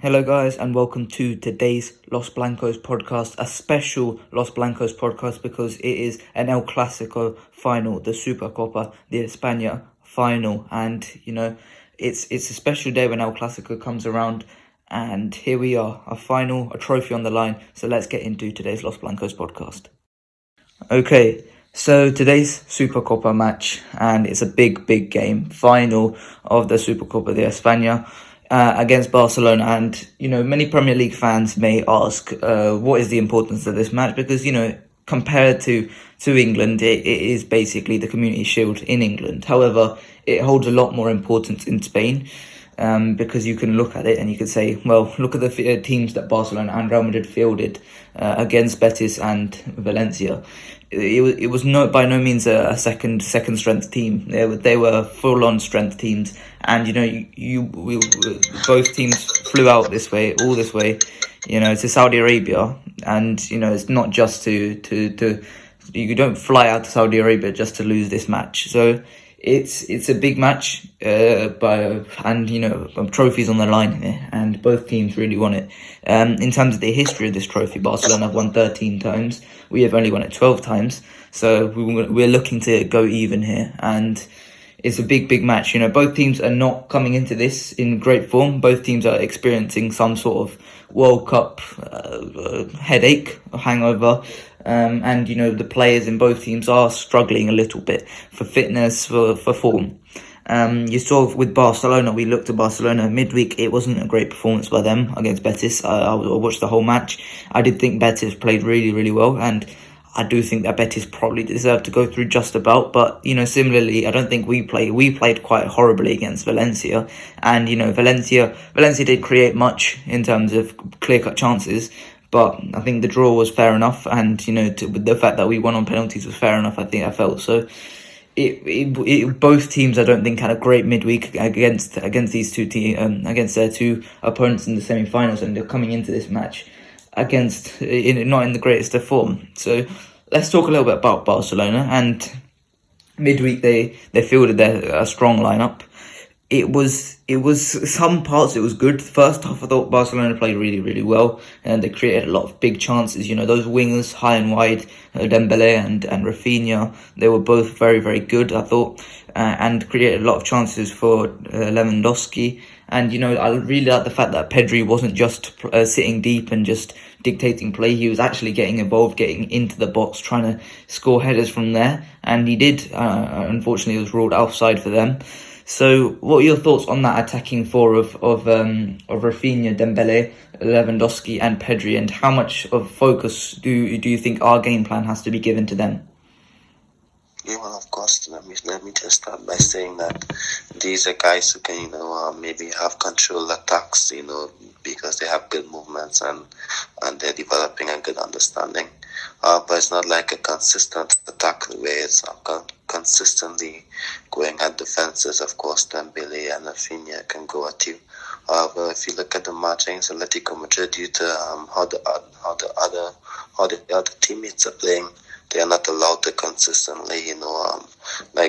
Hello guys and welcome to today's Los Blancos podcast, a special Los Blancos podcast because it is an El Clasico final, the SUPERCOPA, the ESPAñA final, and it's a special day when El Clasico comes around, and here we are, a final, a trophy on the line, so let's get into today's Los Blancos podcast. Okay, so today's SUPERCOPA match, and it's a big game, final of the SUPERCOPA de España, against Barcelona. And many Premier League fans may ask, what is the importance of this match? Because compared to England, it is basically the Community Shield in England. However, it holds a lot more importance in Spain, because you can look at it and you could say, well, look at the teams that Barcelona and Real Madrid fielded against Betis and Valencia. It was by no means a second strength team. They were full on strength teams, and both teams flew out all this way, to Saudi Arabia, and it's not just to you don't fly out to Saudi Arabia just to lose this match. So it's a big match, trophies on the line here, and both teams really want it. In terms of the history of this trophy, Barcelona have won 13 times. We have only won it 12 times. So we're looking to go even here, and it's a big match. Both teams are not coming into this in great form. Both teams are experiencing some sort of World Cup headache or hangover. And the players in both teams are struggling a little bit for fitness, for form. You saw with Barcelona, we looked at Barcelona midweek. It wasn't a great performance by them against Betis. I watched the whole match. I did think Betis played really well, and I do think that Betis probably deserved to go through just about. But similarly, I don't think we played quite horribly against Valencia, and Valencia did create much in terms of clear-cut chances. But I think the draw was fair enough, and the fact that we won on penalties was fair enough. I felt so. Both teams, I don't think, had a great midweek against these two teams, against their two opponents in the semi-finals, and they're coming into this match not in the greatest of form. So let's talk a little bit about Barcelona. And midweek they fielded a strong lineup. It was some parts it was good. The first half I thought Barcelona played really well, and they created a lot of big chances. Those wingers high and wide, Dembele and Rafinha, they were both very good, I thought, and created a lot of chances for Lewandowski. And I really like the fact that Pedri wasn't just sitting deep and just dictating play. He was actually getting involved, getting into the box, trying to score headers from there, and he did. Unfortunately, it was ruled offside for them. So, what are your thoughts on that attacking four of Rafinha, Dembele, Lewandowski, and Pedri, and how much of focus do you think our game plan has to be given to them? Yeah, well, of course. Let me just start by saying that these are guys who can, maybe have control attacks, because they have good movements and they're developing a good understanding. But it's not like a consistent attack where it's consistently going at defenses. Of course, Dembele and Rafinha can go at you. But if you look at the match against Atletico Madrid, due to how the other teammates are playing, they are not allowed to consistently,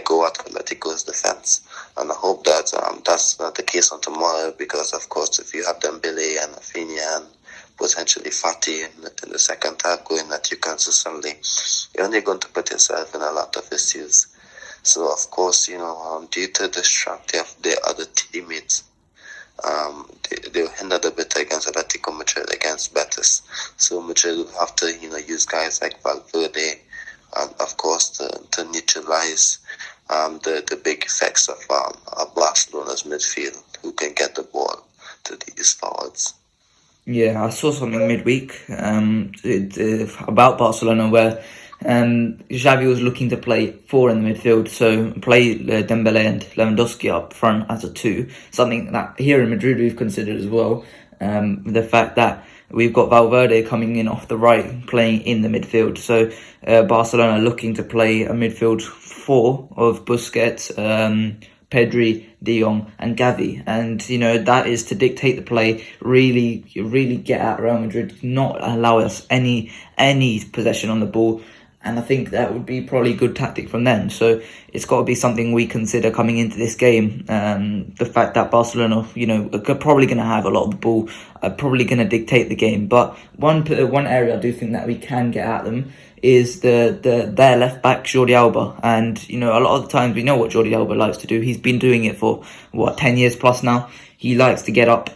go at Atletico's defense. And I hope that that's not the case on tomorrow, because of course, if you have Dembele and Rafinha and potentially Fati in the second half going at you consistently, you're only going to put yourself in a lot of issues. So of course, due to the strength of their other teammates, they were hindered a bit against Atletico Madrid, against Betis. So Madrid will have to, use guys like Valverde, of course, to neutralize the big effects of Barcelona's midfield, who can get the ball to these forwards. Yeah, I saw something midweek about Barcelona where Xavi was looking to play four in the midfield, so play Dembele and Lewandowski up front as a two, something that here in Madrid we've considered as well. The fact that we've got Valverde coming in off the right, playing in the midfield. So Barcelona looking to play a midfield four of Busquets, Pedri, De Jong and Gavi, and that is to dictate the play, really get at Real Madrid, not allow us any possession on the ball, and I think that would be probably a good tactic from them. So it's got to be something we consider coming into this game. The fact that Barcelona, are probably going to have a lot of the ball, are probably going to dictate the game. But one area I do think that we can get at them is their left back Jordi Alba, and a lot of the times we know what Jordi Alba likes to do. He's been doing it for 10 years plus now. He likes to get up,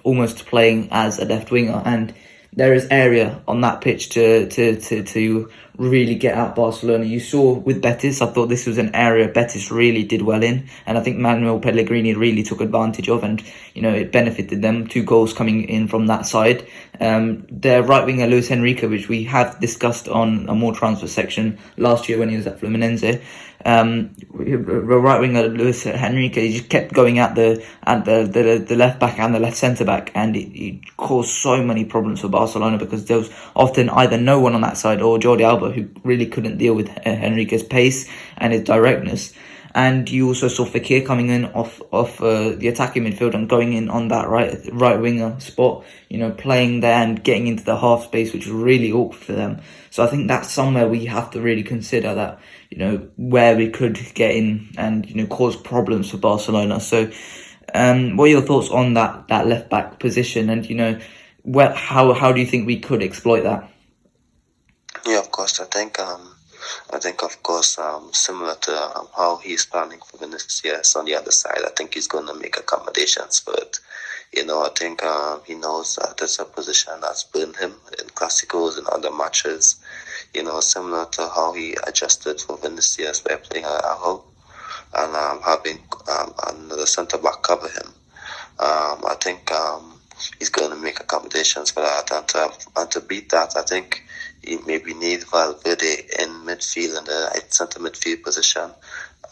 almost playing as a left winger, and there is area on that pitch to really get at Barcelona. You saw with Betis, I thought this was an area Betis really did well in, and I think Manuel Pellegrini really took advantage of, and it benefited them. 2 goals coming in from that side. Their right winger Luis Enrique, which we have discussed on a more transfer section last year when he was at Fluminense. Right winger Luis Enrique, he just kept going at the left back and the left centre back, and it caused so many problems for Barcelona because there was often either no one on that side or Jordi Alba, who really couldn't deal with Enrique's pace and his directness. And you also saw Fekir coming in off the attacking midfield and going in on that right winger spot, playing there and getting into the half space, which was really awkward for them. So I think that's somewhere we have to really consider that, where we could get in and, cause problems for Barcelona. So what are your thoughts on that left back position, and, how do you think we could exploit that? Yeah, of course. I think, of course, similar to how he's planning for Vinicius on the other side, I think he's going to make accommodations for it. I think he knows that it's a position that's burned him in Clásicos and other matches. Similar to how he adjusted for Vinicius by playing Araujo and having another centre back cover him. I think he's going to make accommodations for that, and to beat that, I think he maybe need Valverde in midfield in the right centre midfield position,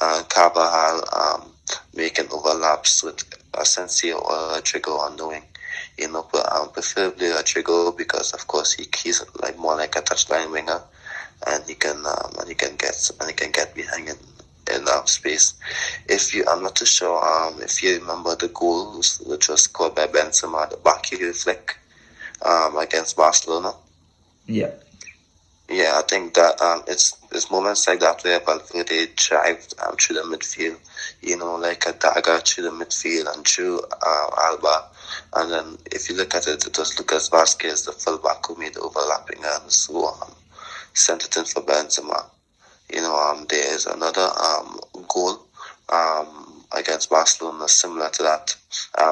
and Carvajal making overlaps with Asensio or Rodrigo on the wing. Preferably Rodrigo, because of course he's more like a touchline winger, and he can get behind in space. I'm not too sure if you remember the goals which was scored by Benzema, the back heel flick against Barcelona. Yeah. Yeah, I think that it's moments like that where Valverde drives through the midfield, like a dagger through the midfield and through Alba. And then if you look at it, it was Lucas Vázquez, the fullback, who made the overlapping runs, who sent it in for Benzema. There's another goal against Barcelona similar to that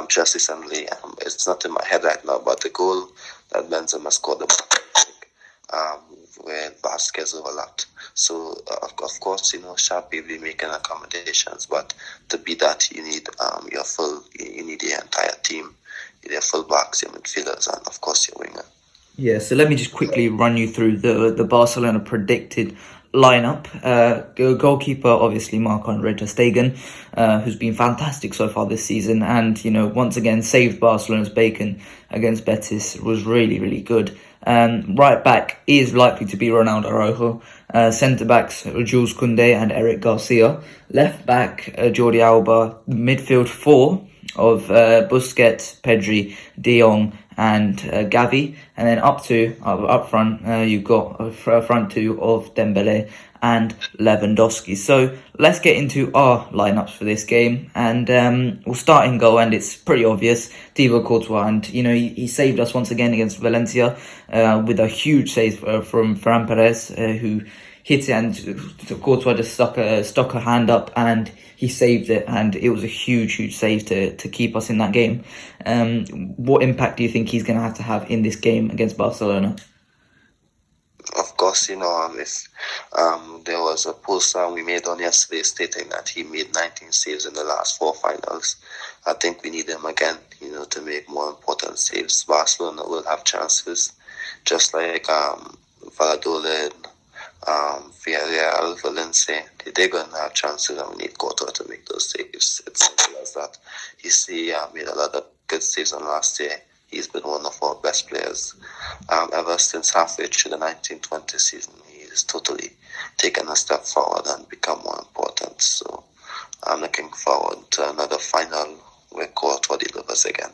just recently. It's not in my head right now, but the goal that Benzema scored, where Vázquez overlapped. So of course, Xavi will be making accommodations, but to be that, you need you need the entire team, your full backs, your midfielders, and of course your winger. Yeah, so let me just quickly run you through the Barcelona predicted lineup. Goalkeeper, obviously, Marc-Andre ter Stegen, who's been fantastic so far this season, and once again saved Barcelona's bacon against Betis. Was really, really good. Right back is likely to be Ronaldo Araujo. Centre backs Jules Koundé and Eric Garcia. Left back Jordi Alba. Midfield 4 of Busquets, Pedri, De Jong, and Gavi, and then up front you've got a front 2 of Dembele and Lewandowski. So let's get into our lineups for this game, and we'll start in goal, and it's pretty obvious, Thibaut Courtois, and he saved us once again against Valencia with a huge save from Ferran Perez, who hit it, and Courtois just stuck a hand up and he saved it, and it was a huge save to keep us in that game. What impact do you think he's going to have in this game against Barcelona? Of course, if there was a post we made on yesterday stating that he made 19 saves in the last 4 finals, I think we need him again, to make more important saves. Barcelona will have chances, just like Valladolid, Villarreal, Valencia. They're going to have chances, and we need Courtois to make those saves. It's simple as that. He made a lot of good saves on last year. He's been one of our best players ever since halfway through the 1920 season. He's totally taken a step forward and become more important. So I'm looking forward to another final where Courtois delivers again.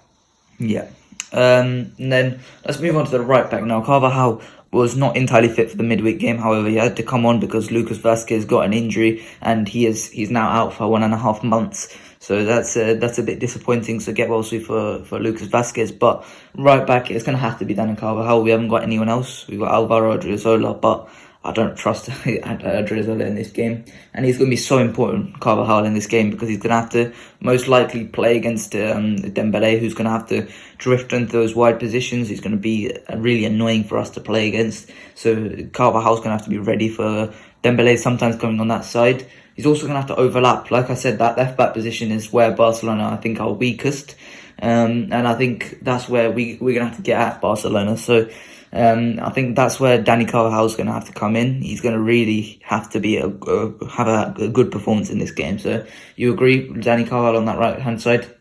Yeah. And then let's move on to the right back now. Carvajal was not entirely fit for the midweek game. However, he had to come on because Lucas Vazquez got an injury and he's now out for 1.5 months. So that's a bit disappointing. So get well soon for Lucas Vazquez. But right back, it's going to have to be Dani Carvajal. We haven't got anyone else. We've got Alvaro Odriozola, but I don't trust Odriozola in this game. And he's going to be so important, Carvajal, in this game, because he's going to have to most likely play against Dembele, who's going to have to drift into those wide positions. He's going to be really annoying for us to play against. So Carvajal's going to have to be ready for Dembele sometimes coming on that side. He's also going to have to overlap. Like I said, that left-back position is where Barcelona, I think, are weakest. And I think that's where we're going to have to get at Barcelona. So I think that's where Dani Carvajal's going to have to come in. He's going to really have to be have a good performance in this game. So you agree, Dani Carvajal on that right-hand side?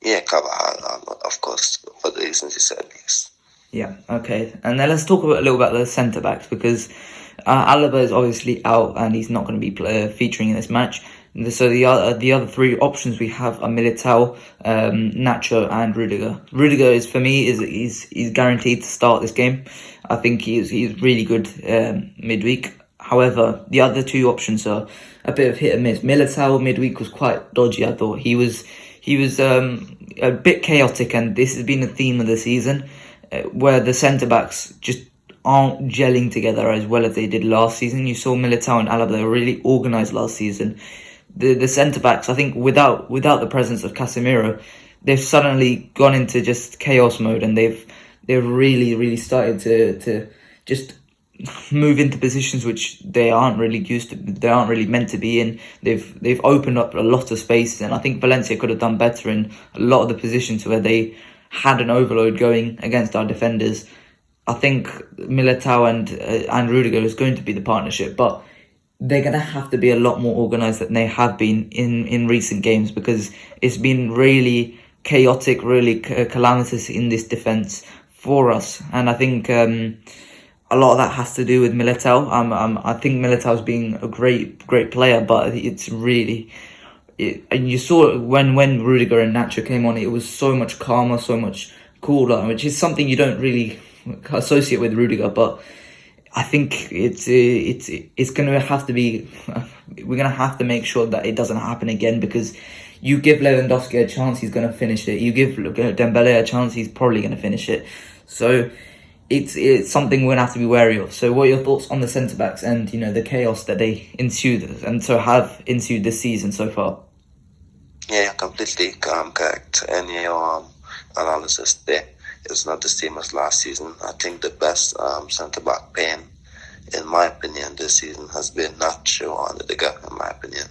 Yeah, Carvajal, of course, for the reasons you said, yes. Yeah, okay. And then let's talk a little about the centre-backs, because Alaba is obviously out and he's not going to be featuring in this match. So the other three options we have are Militao, Nacho, and Rudiger. Rudiger is, for me, is guaranteed to start this game. I think he's really good midweek. However, the other two options are a bit of hit and miss. Militao midweek was quite dodgy. I thought he was a bit chaotic, and this has been a theme of the season, where the centre backs just aren't gelling together as well as they did last season. You saw Militao and Alaba, they were really organised last season. The centre backs, I think, without the presence of Casemiro, they've suddenly gone into just chaos mode, and they've really started to just move into positions which they aren't really used to, they aren't really meant to be in. They've opened up a lot of spaces, and I think Valencia could have done better in a lot of the positions where they had an overload going against our defenders. I think Militao and Rudiger is going to be the partnership, but they're going to have to be a lot more organised than they have been in recent games, because it's been really chaotic, really calamitous in this defence for us. And I think a lot of that has to do with Militao. I think Militao's being a great player, but it's really... and you saw when Rudiger and Nacho came on, it was so much calmer, so much cooler, which is something you don't really associate with Rudiger, but I think it's going to have to be, we're going to have to make sure that it doesn't happen again, because you give Lewandowski a chance, he's going to finish it. You give Dembele a chance, he's probably going to finish it. So it's something we're going to have to be wary of. So what are your thoughts on the centre-backs and, the chaos that they ensued and so have ensued this season so far? Yeah, completely correct. And your analysis there is not the same as last season. I think the best centre-back pairing, in my opinion, this season has been Nacho and Rudiger, in my opinion.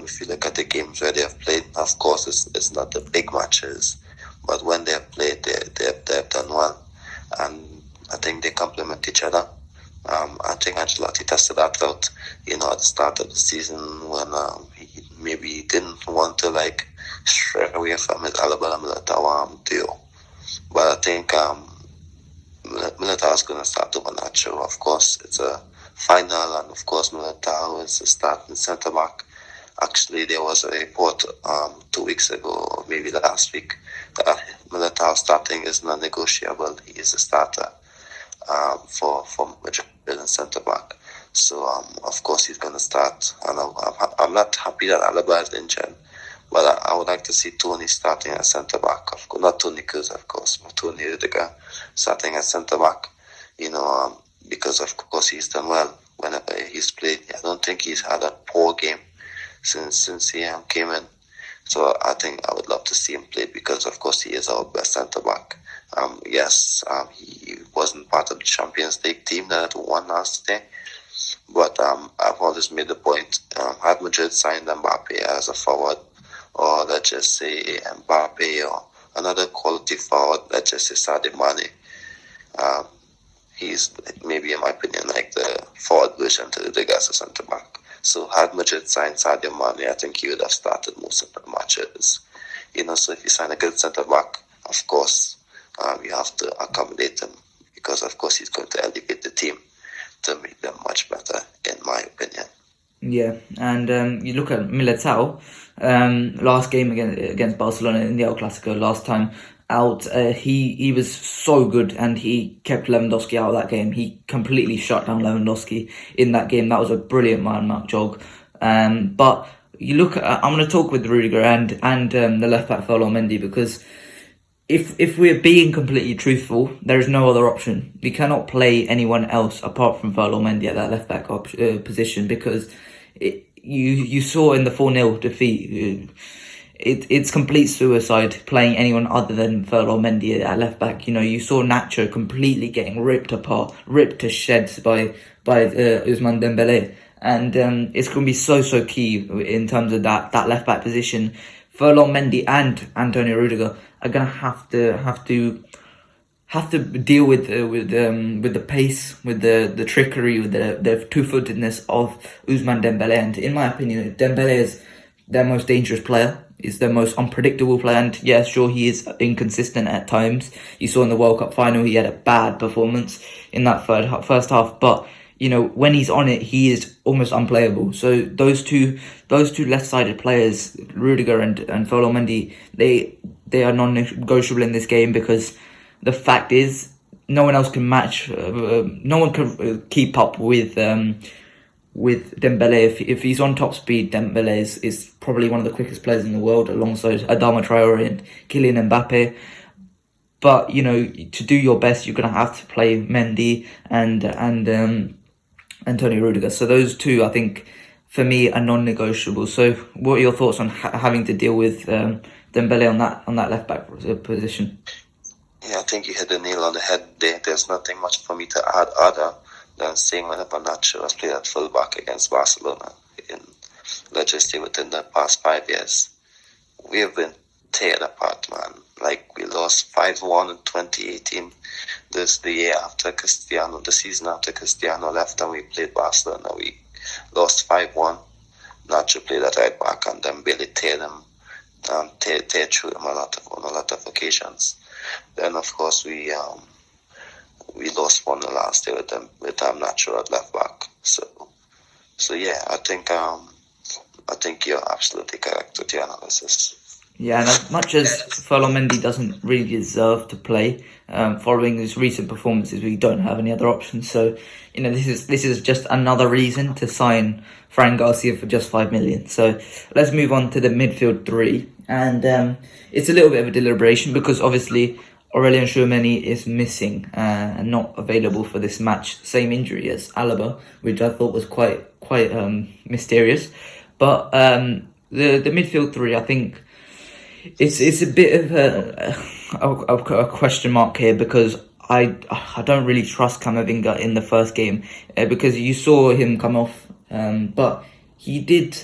If you look at the games where they have played, of course, it's not the big matches, but when they have played, they've done well. And I think they complement each other. I think Ancelotti tested that out, at the start of the season when he didn't want to stray away from his Alaba and Militao duo. But I think Militao is going to start over Nacho. Of course, it's a final, and of course Militao is a starting centre back. Actually, there was a report 2 weeks ago, or maybe last week, that Militao starting is non-negotiable. He is a starter for Madrid and centre back. So of course he's going to start. And I'm not happy that Alaba is injured, but I would like to see Tony starting as centre back. Of course, not Tony Kroos, of course, but Tony Rudiger starting as centre back. Because of course he's done well whenever he's played. I don't think he's had a poor game since he came in. So I think I would love to see him play, because of course he is our best centre back. Yes, he wasn't part of the Champions League team that won last day, but I've always made the point, had Madrid signed Mbappe as a forward, or let's just say Mbappe or another quality forward, let's just say Sadio Mane, he's maybe, in my opinion, like the forward version to Rudiger as a centre back. So had Madrid signed Sadio Mane, I think he would have started most of the matches. So if you sign a good centre back, of course, you have to accommodate him, because of course he's going to elevate the team to make them much better, in my opinion. Yeah, and you look at Militao, last game against Barcelona in the El Clasico last time, out. He was so good, and he kept Lewandowski out of that game. He completely shut down Lewandowski in that game. That was a brilliant man-mark jog. But you look at, I'm going to talk with Rudiger and the left back Ferland Mendy, because if we're being completely truthful, there is no other option. We cannot play anyone else apart from Ferland Mendy at that left back position, because you saw in the 4-0 defeat. It's complete suicide playing anyone other than Ferland Mendy at left back. You saw Nacho completely getting ripped apart, ripped to shreds by Ousmane Dembélé, and it's going to be so key in terms of that left back position. Ferland Mendy and Antonio Rudiger are going to have to deal with the pace, with the trickery, with the two-footedness of Ousmane Dembélé. And in my opinion, Dembélé is their most dangerous player. Is the most unpredictable player, and yeah, sure, he is inconsistent at times. You saw in the World Cup final he had a bad performance in that first half, but when he's on it, he is almost unplayable. So those two left-sided players, Rudiger and Ferland Mendy, they are non-negotiable in this game, because the fact is no one else can match. No one can keep up with Dembélé. If he's on top speed, Dembélé is probably one of the quickest players in the world, alongside Adama Traore and Kylian Mbappe. But to do your best, you're going to have to play Mendy and Antonio Rudiger. So those two, I think, for me, are non-negotiable. So what are your thoughts on having to deal with Dembélé on that left back position? Yeah, I think you hit the nail on the head there. There's nothing much for me to add other than saying whenever Nacho has played at fullback against Barcelona, let's just say within the past 5 years, we have been teared apart, man. Like, we lost 5-1 in 2018. This the year after Cristiano, the season after Cristiano left, and we played Barcelona. We lost 5-1. Nacho played at right back, and then Billy teared through him on a lot of occasions. Then, of course, we lost one the last day with Nacho at left back. So yeah, I think you're absolutely correct with your analysis. Yeah, and as much as Ferland Mendy doesn't really deserve to play, following his recent performances, we don't have any other options. So, this is just another reason to sign Fran Garcia for just 5 million. So let's move on to the midfield three, and it's a little bit of a deliberation, because obviously Aurélien Tchouameni is missing and not available for this match. Same injury as Alaba, which I thought was quite mysterious. But the midfield three, I think it's a bit of a question mark here, because I don't really trust Camavinga in the first game, because you saw him come off, but he did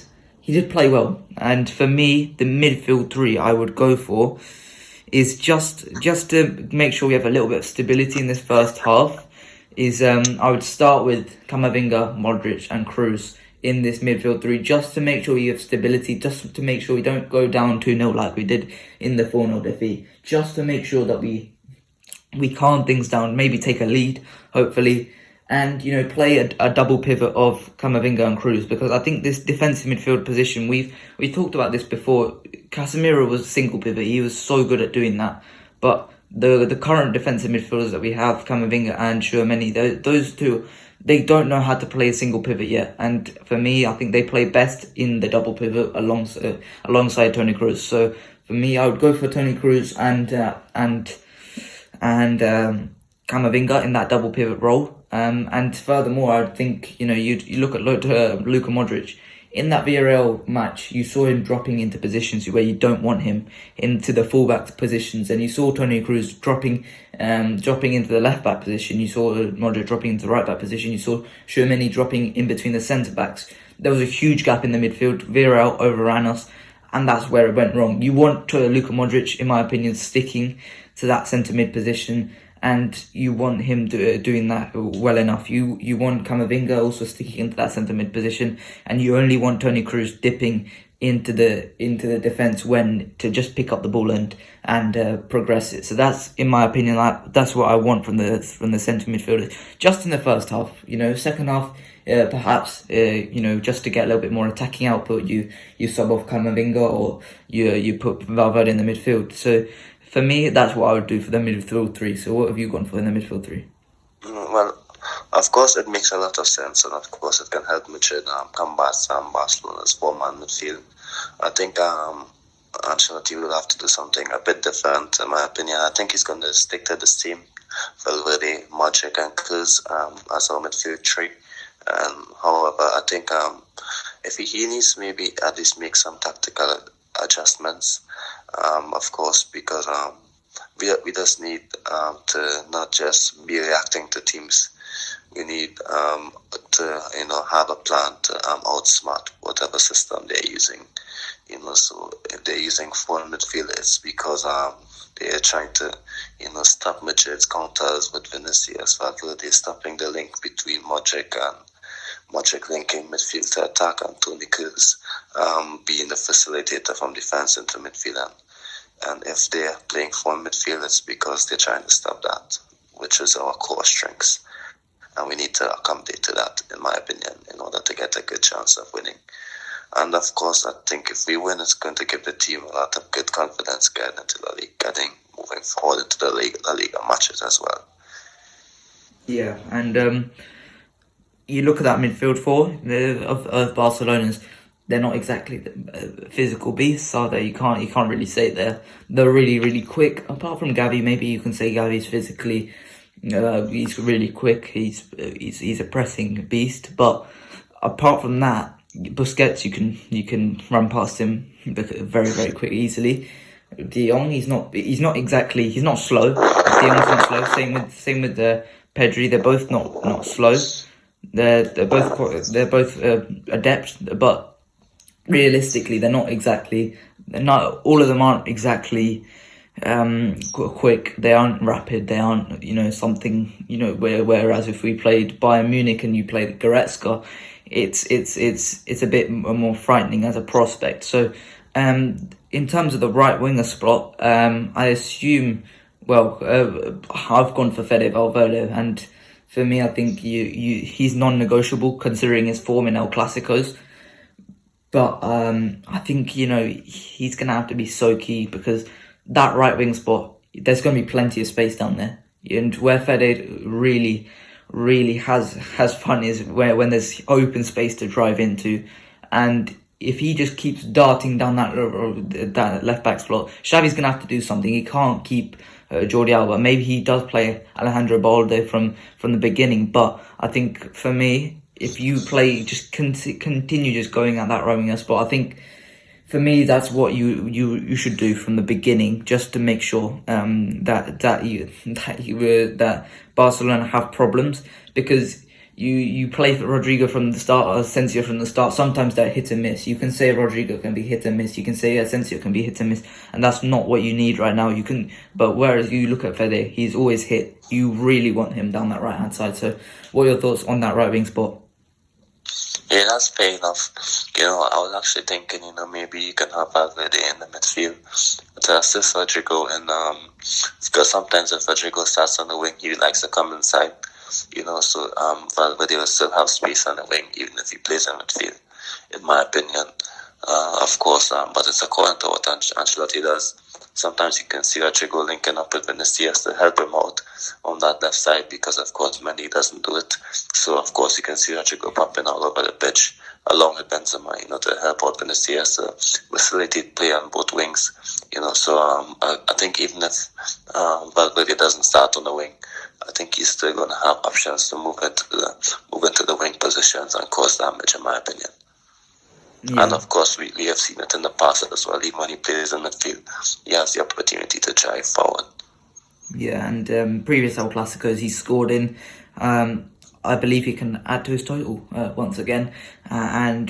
play well. And for me, the midfield three I would go for is just to make sure we have a little bit of stability in this first half. I would start with Camavinga, Modric and Kroos in this midfield three, just to make sure you have stability, just to make sure we don't go down 2-0 like we did in the 4-0 defeat, just to make sure that we calm things down, maybe take a lead, hopefully, and play a double pivot of Camavinga and Kroos, because I think this defensive midfield position, we talked about this before. Casemiro was a single pivot, he was so good at doing that, but the current defensive midfielders that we have, Camavinga and Tchouameni, those two, they don't know how to play a single pivot yet. And for me, I think they play best in the double pivot alongside Toni Kroos. So for me, I would go for Toni Kroos and Camavinga in that double pivot role. And furthermore, I would think, you look at Luka Modric. In that Villarreal match, you saw him dropping into positions where you don't want him, into the fullback positions, and you saw Toni Kroos dropping into the left back position. You saw Modric dropping into the right back position. You saw Tchouameni dropping in between the centre backs. There was a huge gap in the midfield. Villarreal overran us, and that's where it went wrong. You want Luka Modric, in my opinion, sticking to that centre mid position, and you want him doing that well enough. You want Camavinga also sticking into that centre mid position, and you only want Toni Kroos dipping into the defence when to just pick up the ball and progress it. So that's, in my opinion, that's what I want from the centre midfielders. Just in the first half, second half, perhaps just to get a little bit more attacking output, you sub off Camavinga, or you put Valverde in the midfield. So for me, that's what I would do for the midfield three. So what have you gone for in the midfield three? Well, of course, it makes a lot of sense, and of course, it can help Madrid combat Barcelona's four-man midfield. I think Ancelotti will have to do something a bit different, in my opinion. I think he's going to stick to this team, Valverde, Modric, and Kroos as our midfield three. However, I think if he needs to maybe at least make some tactical adjustments, of course, because we just need to not just be reacting to teams. We need to have a plan to outsmart whatever system they're using. So if they're using four midfielders, because they're trying to stop Madrid's counters with Vinicius, Valverde stopping the link between Modric linking midfield to attack, and Toni Kroos being the facilitator from defense into midfield. And if they're playing four midfield, it's because they're trying to stop that, which is our core strengths. And we need to accommodate to that, in my opinion, in order to get a good chance of winning. And of course, I think if we win, it's going to give the team a lot of good confidence getting into the league, moving forward into the La Liga matches as well. Yeah, and you look at that midfield four of Barcelona's. They're not exactly physical beasts, are they? You can't really say they're really, really quick. Apart from Gavi, maybe you can say Gavi's physically, he's really quick. He's a pressing beast. But apart from that, Busquets, you can run past him very, very quick, easily. De Jong, he's not slow. De Jong's not slow. Same with Pedri. They're both not slow. They're both adept, but realistically, they're not all of them aren't exactly quick. They aren't rapid. They aren't something whereas if we played Bayern Munich and you played Goretzka, it's a bit more frightening as a prospect. So in terms of the right winger spot, I assume I've gone for Fede Valverde, and for me, I think he's non-negotiable considering his form in El Clásicos. But I think, he's going to have to be so key, because that right wing spot, there's going to be plenty of space down there. And where Fede really, really has fun is when there's open space to drive into. And if he just keeps darting down that left back slot, Xavi's going to have to do something. He can't keep Jordi Alba. Maybe he does play Alejandro Balde from the beginning. But I think for me, if you play, just continue just going at that right winger spot. I think for me, that's what you should do from the beginning, just to make sure that Barcelona have problems, because you play for Rodrigo from the start or Asensio from the start. Sometimes they're hit and miss. You can say Rodrigo can be hit and miss. You can say Asensio can be hit and miss, and that's not what you need right now. But whereas you look at Fede, he's always hit. You really want him down that right hand side. So, what are your thoughts on that right wing spot? Yeah, that's fair enough. I was actually thinking, maybe you can have Valverde in the midfield to assist Rodrigo, and because sometimes if Rodrigo starts on the wing, he likes to come inside. So Valverde will still have space on the wing, even if he plays in midfield, in my opinion. Of course, but it's according to what Ancelotti does. Sometimes you can see Rodrigo linking up with Vinicius to help him out on that left side, because of course Mendy doesn't do it. So of course you can see Rodrigo popping all over the pitch along with Benzema, to help out Vinicius, facilitate play on both wings. So I think even if Valverde doesn't start on the wing, I think he's still going to have options to move into the wing positions and cause damage, in my opinion. Yeah. And of course, we have seen it in the past as well. Even when he plays in midfield, he has the opportunity to drive forward. Yeah, and previous El Clásicos he scored in. I believe he can add to his total once again and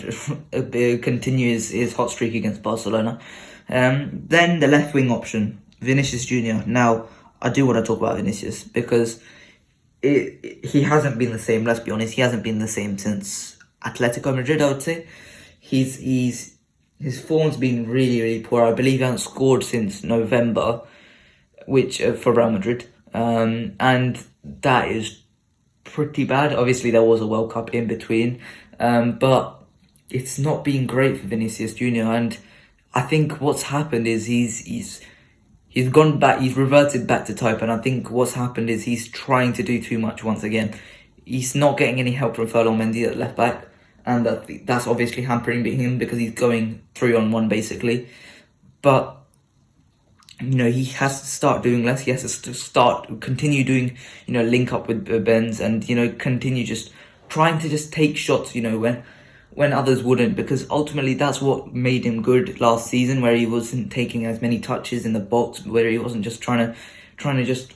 continue his hot streak against Barcelona. Then the left wing option, Vinicius Junior. Now, I do want to talk about Vinicius, because he hasn't been the same. Let's be honest, he hasn't been the same since Atletico Madrid, I would say. His form's been really, really poor. I believe he hasn't scored since November, which for Real Madrid, and that is pretty bad. Obviously, there was a World Cup in between, but it's not been great for Vinicius Junior. And I think what's happened is he's gone back, he's reverted back to type, and I think what's happened is he's trying to do too much once again. He's not getting any help from Ferland Mendy at left back, and that's obviously hampering him because he's going 3-on-1 basically. But he has to start doing less. He has to continue doing, link up with Benz, and continue just trying to just take shots, when others wouldn't, because ultimately that's what made him good last season, where he wasn't taking as many touches in the box, where he wasn't just trying to just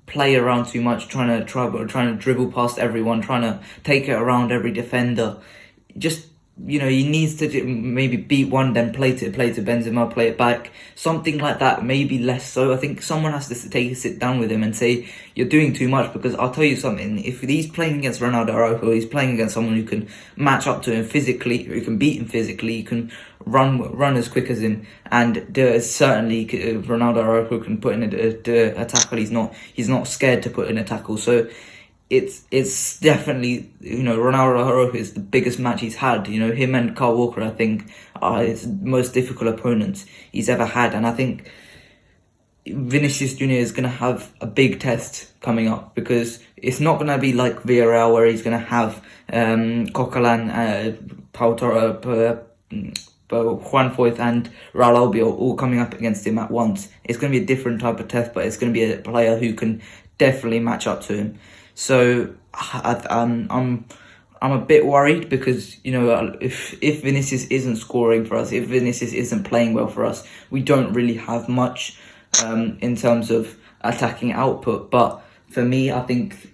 play around too much, trying to dribble past everyone, trying to take it around every defender. Just he needs to maybe beat one, then play to Benzema, play it back, something like that. Maybe less so. I think someone has to sit down with him and say, you're doing too much. Because I'll tell you something, if he's playing against Ronaldo Araujo, he's playing against someone who can match up to him physically, who can beat him physically, who can run as quick as him, and certainly Ronaldo Araujo can put in a tackle. He's not scared to put in a tackle. So it's definitely, Ronaldo Araujo is the biggest match he's had. Him and Kyle Walker, I think, are his most difficult opponents he's ever had. And I think Vinicius Junior is going to have a big test coming up, because it's not going to be like Villarreal, where he's going to have Coquelin, Pau Torre, Juan Foyth and Raul Albiol all coming up against him at once. It's going to be a different type of test, but it's going to be a player who can definitely match up to him. So I'm a bit worried, because if Vinicius isn't scoring for us, if Vinicius isn't playing well for us, we don't really have much in terms of attacking output. But for me, I think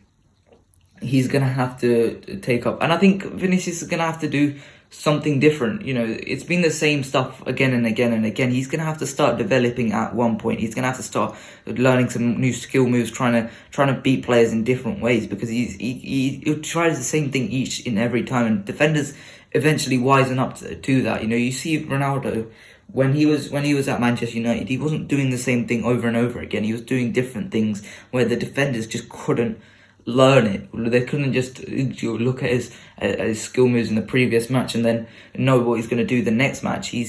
he's gonna have to take up, and I think Vinicius is gonna have to do something different. It's been the same stuff again and again and again. He's going to have to start developing at one point. He's going to have to start learning some new skill moves, trying to beat players in different ways, because he tries the same thing each and every time, and defenders eventually wisen up to that. You see Ronaldo, when he was at Manchester United, he wasn't doing the same thing over and over again. He was doing different things where the defenders just couldn't learn it. They couldn't just look at his skill moves in the previous match and then know what he's going to do the next match. He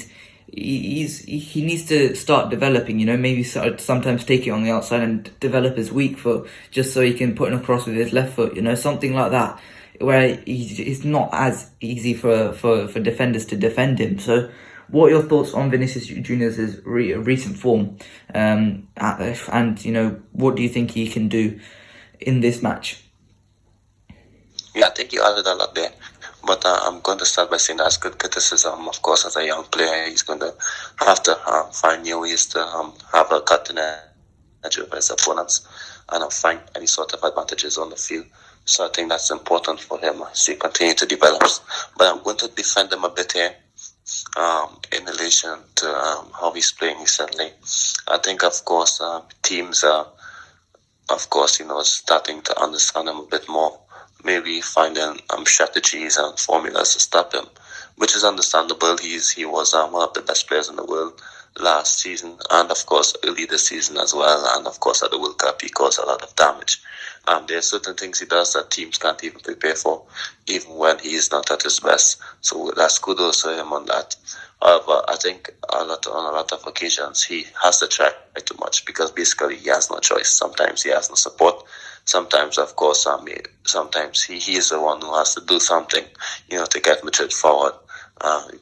needs to start developing, maybe sometimes take it on the outside and develop his weak foot, just so he can put in a cross with his left foot, something like that, where it's not as easy for defenders to defend him. So what are your thoughts on Vinicius Junior's recent form, and what do you think he can do in this match? Yeah, I think you added a lot there, but I'm going to start by saying that's good criticism. Of course, as a young player, he's going to have to find new ways to have a cutting edge over his opponents and find any sort of advantages on the field. So I think that's important for him as he continues to develop. But I'm going to defend him a bit here in relation to how he's playing recently. I think, of course, teams are starting to understand him a bit more, maybe finding strategies and formulas to stop him, which is understandable. He was one of the best players in the world last season, and of course early this season as well, and of course at the World Cup he caused a lot of damage. There are certain things he does that teams can't even prepare for, even when he is not at his best. So that's kudos to him on that. However, I think on a lot of occasions he has to try too much, because basically he has no choice. Sometimes he has no support. Sometimes, of course, sometimes he is the one who has to do something, to get Madrid forward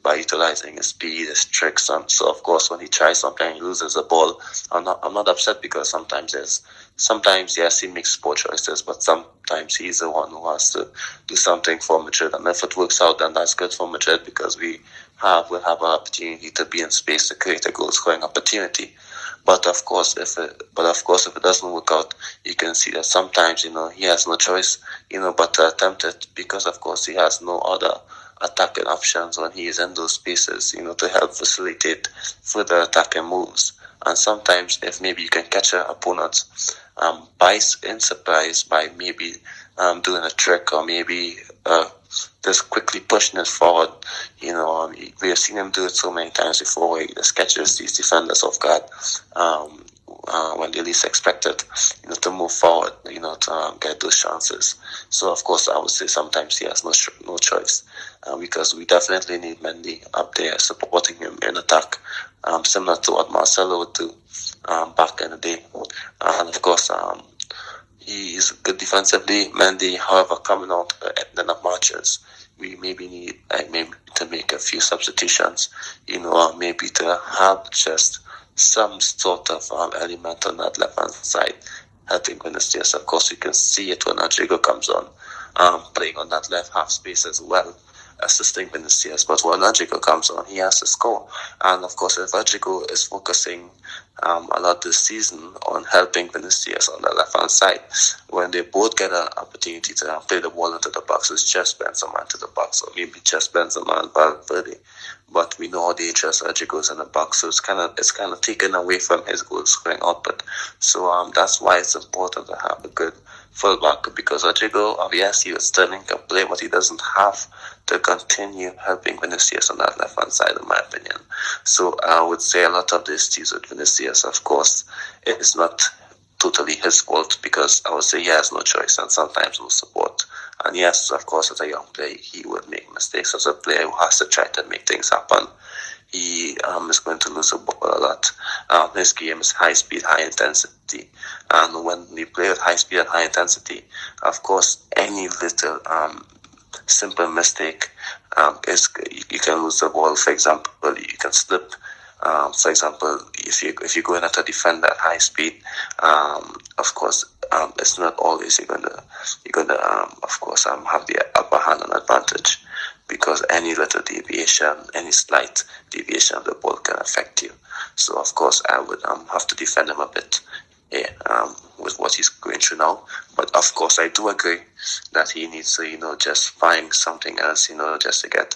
by utilizing his speed, his tricks. And so, of course, when he tries something, he loses the ball. I'm not upset, because sometimes yes, he makes poor choices, but sometimes he's the one who has to do something for Madrid. And if it works out, then that's good for Madrid, because we'll have an opportunity to be in space to create a goal scoring opportunity. But of course, if it doesn't work out, you can see that sometimes he has no choice, but to attempt it, because of course he has no other attacking options when he is in those spaces, to help facilitate further attacking moves. And sometimes, if maybe you can catch an opponent by surprise by maybe doing a trick, or maybe just quickly pushing it forward. We have seen him do it so many times before, where he just catches these defenders off guard. when they least expect it, to move forward, to get those chances. So of course, I would say sometimes he has no choice, because we definitely need Mendy up there supporting him in attack, similar to what Marcelo would do back in the day. And of course, he is good defensively. Mendy, however, coming out at the end of matches, we maybe need maybe to make a few substitutions, maybe to have just some sort of element on that left-hand side, helping Vinicius. Of course, you can see it when Rodrigo comes on, playing on that left half space as well, assisting Vinicius. But when Rodrigo comes on, he has to score. And of course, if Rodrigo is focusing a lot this season on helping Vinicius on the left-hand side, when they both get an opportunity to play the ball into the box, it's just Benzema into the box, or maybe just Benzema and Valverde. But we know how dangerous Rodrigo is in the box, so it's kind of taken away from his goal scoring output. So that's why it's important to have a good fullback, because Rodrigo, yes, he was Sterling can play, but he doesn't have to continue helping Vinicius on that left-hand side, in my opinion. So I would say a lot of this is with Vinicius, of course, it's not totally his fault, because I would say he has no choice and sometimes no support. And yes, of course, as a young player, he would make mistakes. As a player who has to try to make things happen, he is going to lose the ball a lot. His game is high speed, high intensity. And when you play with high speed and high intensity, of course, any little simple mistake, you can lose the ball. For example, you can slip. For example, if you go in at a defender at high speed, of course, it's not always you're gonna of course have the upper hand and advantage, because any little deviation, any slight deviation of the ball can affect you. So of course I would have to defend him a bit with what he's going through now. But of course I do agree that he needs to just find something else, just to get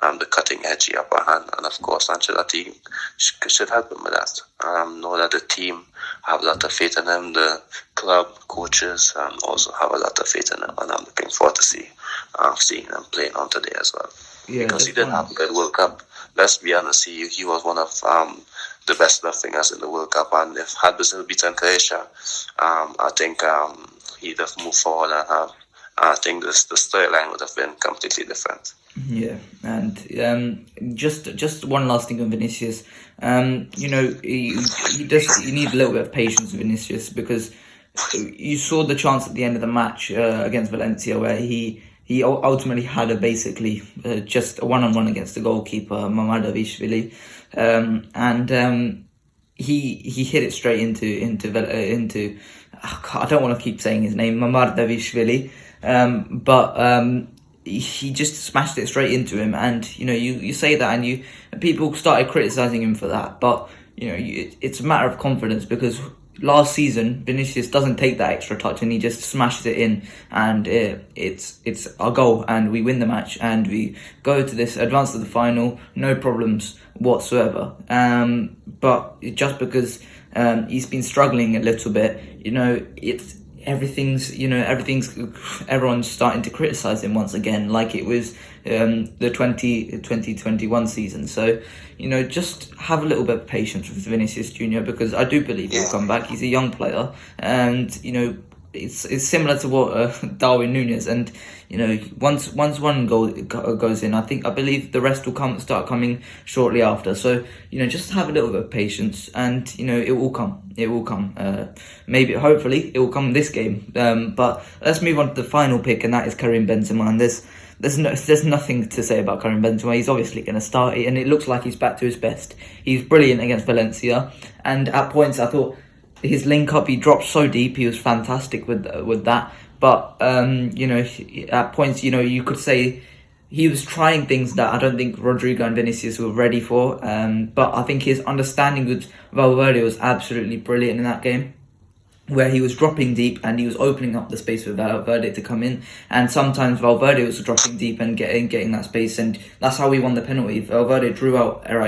the cutting edge upper hand. And of course Ancelotti should help him with that. Know that the team have a lot of faith in him, the club, coaches, also have a lot of faith in him, and I'm looking forward to seeing him playing on today as well. Yeah, because he did have a good World Cup. Let's be honest, he was one of the best left wingers in the World Cup, and if had Brazil beaten Croatia, I think he'd have moved forward and have. I think the storyline would have been completely different. Yeah, and just one last thing on Vinicius. He need a little bit of patience with Vinicius, because you saw the chance at the end of the match against Valencia, where he ultimately had basically just a one-on-one against the goalkeeper Mamardashvili, and he hit it straight into I don't want to keep saying his name, Mamardashvili, but he just smashed it straight into him. And you say that, and people started criticizing him for that, but it's a matter of confidence, because last season Vinicius doesn't take that extra touch and he just smashes it in, and it's our goal, and we win the match and we go to this advance to the final, no problems whatsoever. But just because he's been struggling a little bit, everyone's starting to criticize him once again, like it was the 2021 season. So just have a little bit of patience with Vinicius Junior, because I do believe he'll come back. He's a young player, and it's similar to what Darwin Núñez, and once one goal goes in, I believe the rest will start coming shortly after. So just have a little bit of patience, and it will come. Maybe, hopefully, it will come this game. But let's move on to the final pick, and that is Karim Benzema. And there's nothing to say about Karim Benzema. He's obviously going to start, and it looks like he's back to his best. He's brilliant against Valencia, and at points I thought his link up, he dropped so deep, he was fantastic with that. But at points, you could say he was trying things that I don't think Rodrigo and Vinicius were ready for. But I think his understanding with Valverde was absolutely brilliant in that game, where he was dropping deep and he was opening up the space for Valverde to come in. And sometimes Valverde was dropping deep and getting that space, and that's how we won the penalty. Valverde drew out the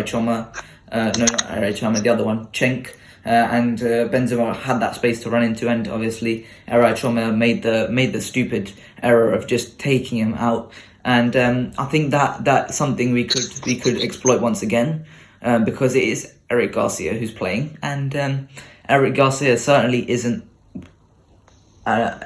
other one, Cenk. And Benzema had that space to run into, and obviously Choma made the stupid error of just taking him out. And I think that's something we could exploit once again, because it is Eric Garcia who's playing, and Eric Garcia certainly isn't how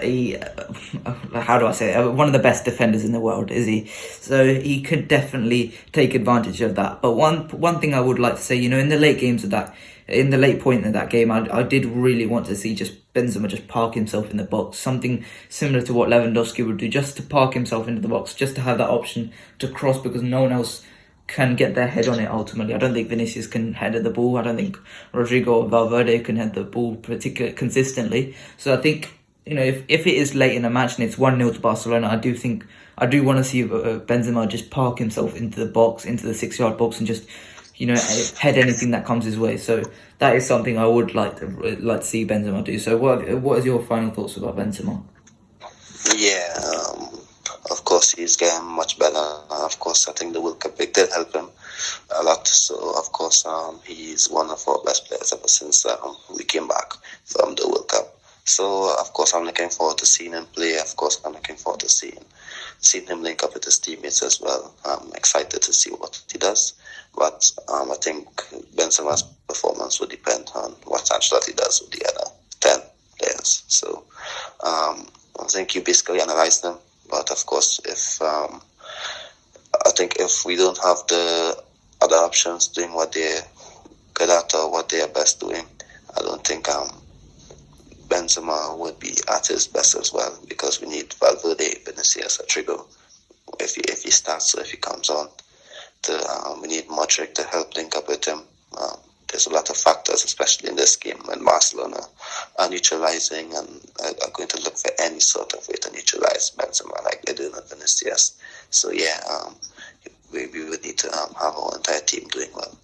do I say it? One of the best defenders in the world, is he? So he could definitely take advantage of that. But one thing I would like to say, in the late games of that, in the late point of that game, I did really want to see just Benzema just park himself in the box, something similar to what Lewandowski would do, just to park himself into the box, just to have that option to cross, because no one else can get their head on it ultimately. I don't think Vinicius can head at the ball. I don't think Rodrigo or Valverde can head the ball particularly consistently. So I think, if it is late in a match and it's 1-0 to Barcelona, I do want to see Benzema just park himself into the box, into the 6-yard box, and just, head anything that comes his way. So that is something I would like to see Benzema do. So what is your final thoughts about Benzema? Yeah, of course he's getting much better. Of course, I think the World Cup did help him a lot. So of course, he's one of our best players ever since we came back from the World Cup. So, of course, I'm looking forward to seeing him play. Of course, I'm looking forward to seeing him link up with his teammates as well. I'm excited to see what he does. But I think Benzema's performance will depend on what Ancelotti does with the other 10 players. So, I think you basically analyze them. But, of course, if we don't have the other options doing what they're good at or what they are best doing, I don't think Benzema would be at his best as well, because we need Valverde, Vinicius, Rodrigo if he starts, or if he comes on. We need Modric to help link up with him. There's a lot of factors, especially in this game, when Barcelona are neutralizing and are going to look for any sort of way to neutralize Benzema, like they're doing with Vinicius. So we would need to have our entire team doing well.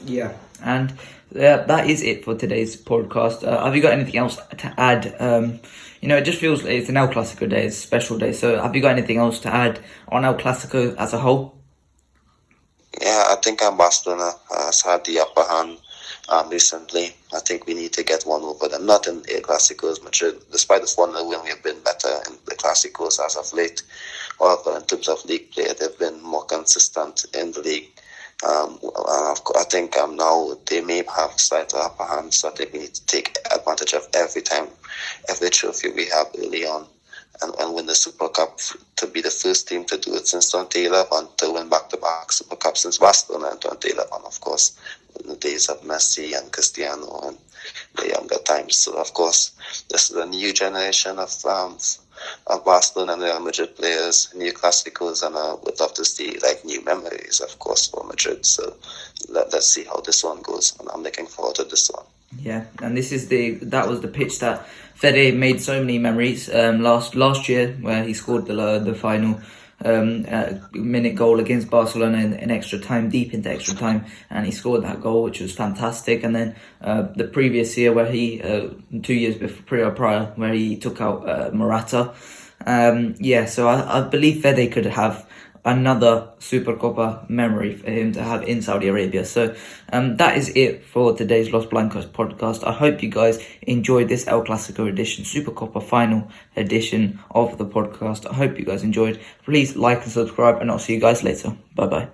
Yeah, and that is it for today's podcast. Have you got anything else to add? It just feels like it's an El Clasico day, it's a special day. So have you got anything else to add on El Clasico as a whole? Yeah, I think Barcelona has had the upper hand recently. I think we need to get one over them. Not in El Clasicos, Madrid. Despite this 1-0 win, we have been better in the Clasicos as of late. However, in terms of league play, they've been more consistent in the league. I think now they may have slightly upper hand, so I think we need to take advantage of every trophy we have early on, and win the Super Cup, to be the first team to do it since 2011, to win back-to-back Super Cup since Barcelona in 2011, of course, in the days of Messi and Cristiano and the younger times. So, of course, this is a new generation of Barcelona and Real Madrid players, new Clásicos, and I would love to see new memories, of course, for Madrid. So let's see how this one goes, and I'm looking forward to this one. Yeah, and that was the pitch that Fede made so many memories last year, where he scored the final minute goal against Barcelona in extra time, deep into extra time, and he scored that goal, which was fantastic. And then the previous year, where he 2 years prior, where he took out Morata. So I believe Fede could have another Supercopa memory for him to have in Saudi Arabia. So that is it for today's Los Blancos podcast. I hope you guys enjoyed this El Clasico edition, Supercopa final edition of the podcast. I hope you guys enjoyed. Please like and subscribe, and I'll see you guys later. Bye bye.